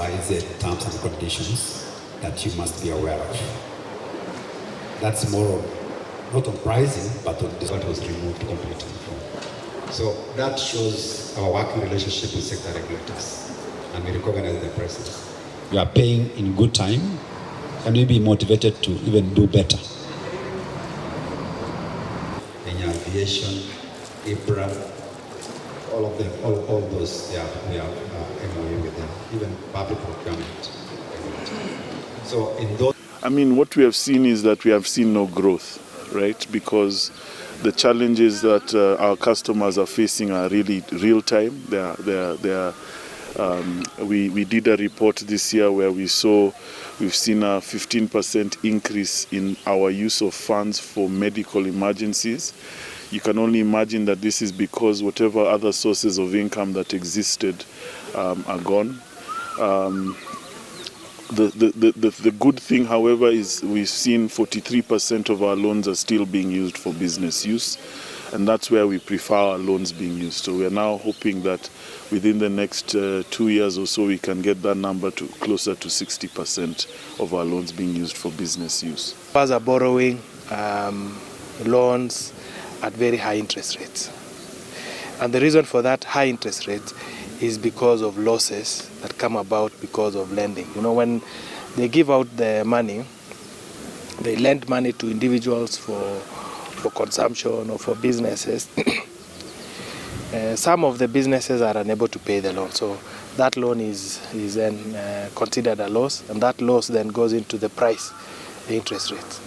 XYZ terms and conditions that you must be aware of. That's more not on pricing, but on what was removed completely from. So that shows our working relationship with sector regulators, and we recognize the presence. We are paying in good time, and we'll be motivated to even do better. Kenya Aviation, IBRA, all of them, all those, we have MOU with them, even public procurement. So in those, I mean, what we have seen is that we have seen no growth, right? Because the challenges that our customers are facing are really real time. We did a report this year where we've seen a 15% increase in our use of funds for medical emergencies. You can only imagine that this is because whatever other sources of income that existed are gone. The good thing, however, is we've seen 43% of our loans are still being used for business use, and that's where we prefer our loans being used. So we are now hoping that within the next 2 years or so we can get that number to closer to 60% of our loans being used for business use. Us are borrowing loans at very high interest rates, and the reason for that high interest rate is because of losses that come about because of lending. You know, when they give out the money, they lend money to individuals for consumption or for businesses. Some of the businesses are unable to pay the loan, so that loan is then considered a loss, and that loss then goes into the price, the interest rates.